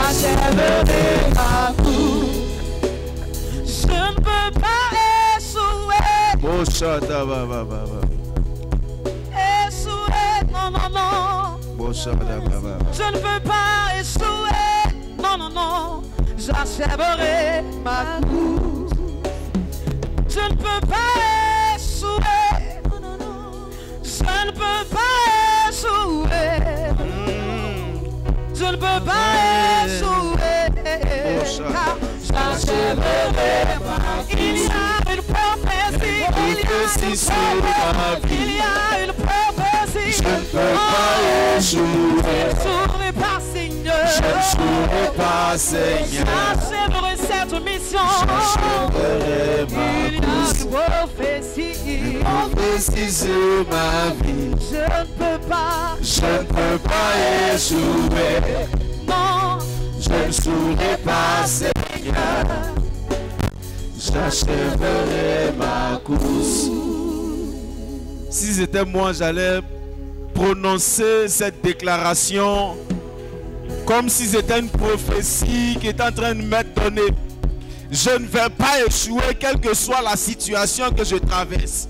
j'achèverai ma course. Je ne peux pas échouer. Échouer, non, non, non. Je ne peux pas échouer. Non, non, non. J'achèverai ma course. Je ne peux pas échouer. Non, non, non. Je ne peux pas échouer. Je ne peux pas échouer. J'achèverai ma course. Il y a une prophétie. Il y a une prophétie. Je ne peux pas échouer. Je ne saurais pas, Seigneur. Je ne saurais pas, Seigneur. J'achèverai cette mission. J'achèverai ma course. Il y a une prophétie. Prophétie sur ma vie. Je ne peux pas. Je ne peux pas échouer. Non. Je ne saurais pas, Seigneur. J'achèverai ma course. Si c'était moi, j'allais prononcer cette déclaration comme si c'était une prophétie qui est en train de m'être donnée. Je ne vais pas échouer quelle que soit la situation que je traverse.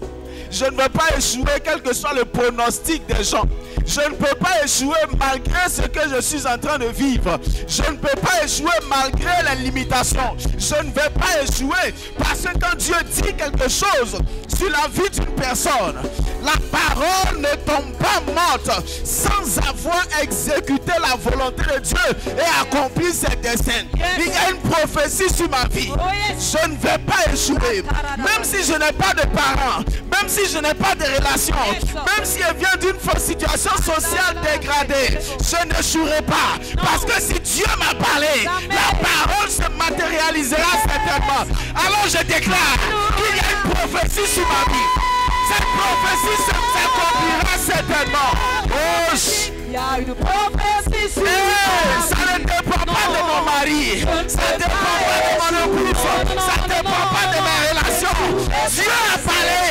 Je ne vais pas échouer quel que soit le pronostic des gens. Je ne peux pas échouer malgré ce que je suis en train de vivre. Je ne peux pas échouer malgré les limitations. Je ne vais pas échouer parce que quand Dieu dit quelque chose sur la vie d'une personne, la parole ne tombe pas morte sans avoir exécuté la volonté de Dieu et accompli ses desseins. Il y a une prophétie sur ma vie. Je ne vais pas échouer. Même si je n'ai pas de parents, même si je n'ai pas de relations, même si je viens d'une situation sociale dégradée, je n'échouerai pas. Parce que si Dieu m'a parlé, la parole se matérialisera certainement. Alors je déclare qu'il y a une prophétie sur ma vie. Cette prophétie s'accomplira certainement. Oh, il y a une prophétie sur ça ne dépend pas de mon mari. Ça ne dépend pas de mon épouse. Ça ne dépend pas de mes relations. Dieu a parlé.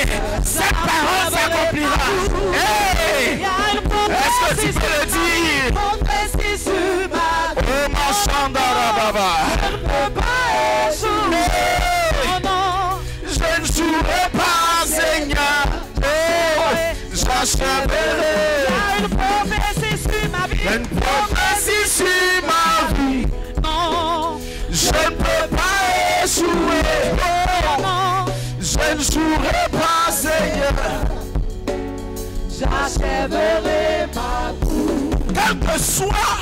Cette parole s'accomplira. Hey! Est-ce que tu peux le dire? Prophétie sur ma vie. Oh, mon chandara baba. Je ne peux pas échouer. Je ne jouerai pas, Seigneur. J'achèverai. Une prophétie sur ma vie. Une prophétie sur ma vie. Non. Je ne peux pas échouer. Non. Je ne jouerai pas, Seigneur. J'achèverai ma course. Quel que soit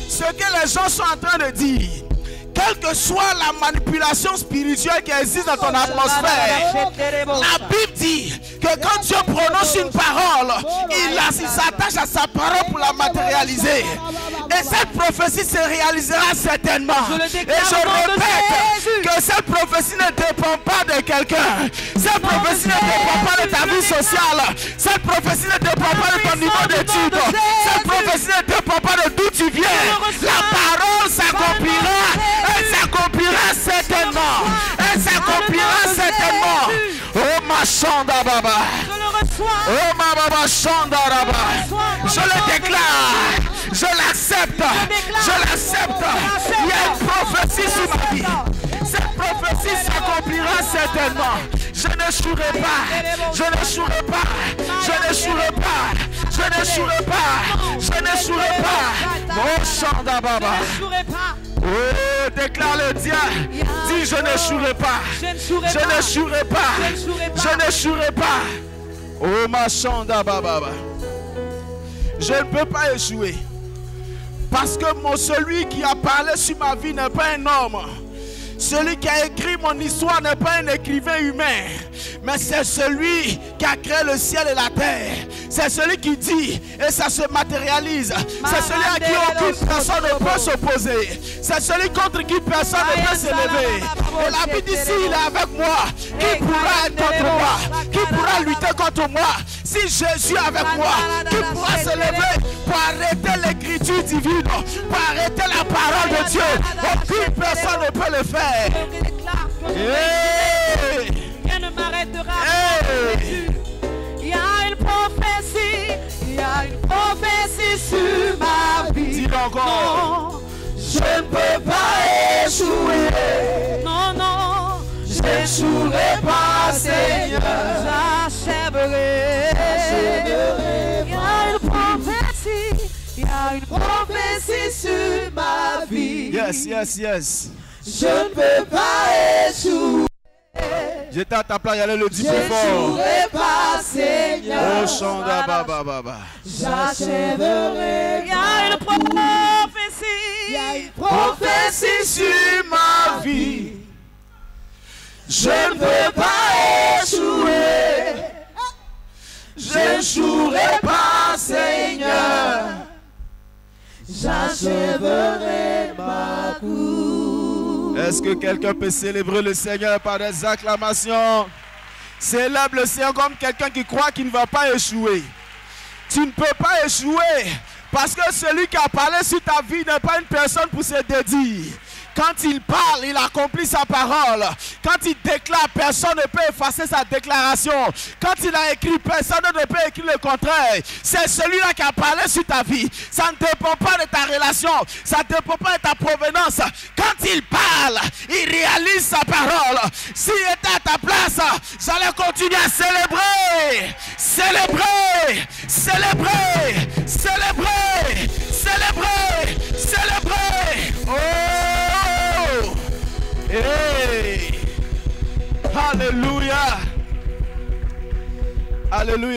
ce que les gens sont en train de dire, quelle que soit la manipulation spirituelle qui existe dans ton atmosphère, la Bible dit que quand Dieu prononce une parole, il s'attache à sa parole pour la matérialiser. Et cette prophétie se réalisera certainement. Et je répète que cette prophétie ne dépend pas de quelqu'un. Cette prophétie ne dépend pas de ta vie sociale. Cette prophétie ne dépend pas de ton niveau d'études. Cette prophétie ne dépend pas de d'où tu viens. La parole s'accomplira. Elle s'accomplira certainement. Elle s'accomplira certainement. Oh ma chanda baba. Oh ma baba chanda baba. Je le déclare. Je l'accepte. Je l'accepte. Il y a une prophétie sur ma vie. Cette prophétie s'accomplira certainement. Je n'échouerai pas. Je n'échouerai pas. Je n'échouerai pas. Je n'échouerai pas. Je n'échouerai pas. Mon chanda baba. Oh, déclare le diable. Dis je n'échouerai pas. Je n'échouerai pas. Je n'échouerai pas. Oh ma chanda baba. Je ne peux pas échouer. Parce que celui qui a parlé sur ma vie n'est pas un homme. Celui qui a écrit mon histoire n'est pas un écrivain humain, mais c'est celui qui a créé le ciel et la terre. C'est celui qui dit et ça se matérialise. C'est celui à qui aucune personne ne peut s'opposer. C'est celui contre qui personne ne peut s'élever. Et la Bible dit s'il est avec moi, qui pourra être contre moi? Qui pourra lutter contre moi? Si Jésus est avec moi, qui pourra se lever pour arrêter l'écriture divine, pour arrêter la parole de Dieu? Aucune personne ne peut le faire. Rien ne m'arrêtera. Il y a une prophétie. Il y a une prophétie sur ma vie. Dis encore. Non, Je ne peux pas échouer. Non, non, J'échouerai pas, Seigneur. j'achèverai. Il y a une prophétie, il y a une prophétie sur ma vie. Yes, yes, yes. Je ne peux pas échouer. J'étais à ta place, j'allais le dire plus fort. J'échouerai pas, Seigneur. Oh, chanda, baba, baba. J'achèverai. Il y a une prophétie. Il y a une prophétie sur ma vie. Je ne peux pas échouer. J'échouerai pas, Seigneur. J'achèverai ma course. Est-ce que quelqu'un peut célébrer le Seigneur par des acclamations? Célèbre le Seigneur comme quelqu'un qui croit qu'il ne va pas échouer. Tu ne peux pas échouer parce que celui qui a parlé sur ta vie n'est pas une personne pour se dédier. Quand il parle, il accomplit sa parole. Quand il déclare, personne ne peut effacer sa déclaration. Quand il a écrit, personne ne peut écrire le contraire. C'est celui-là qui a parlé sur ta vie. Ça ne dépend pas de ta relation. Ça ne dépend pas de ta provenance. Quand il parle, il réalise sa parole. S'il était à ta place, j'allais continuer à célébrer. Célébrer. Célébrer. Célébrer. Célébrer. Célébrer. Oh! Hey! Alléluia! Alléluia!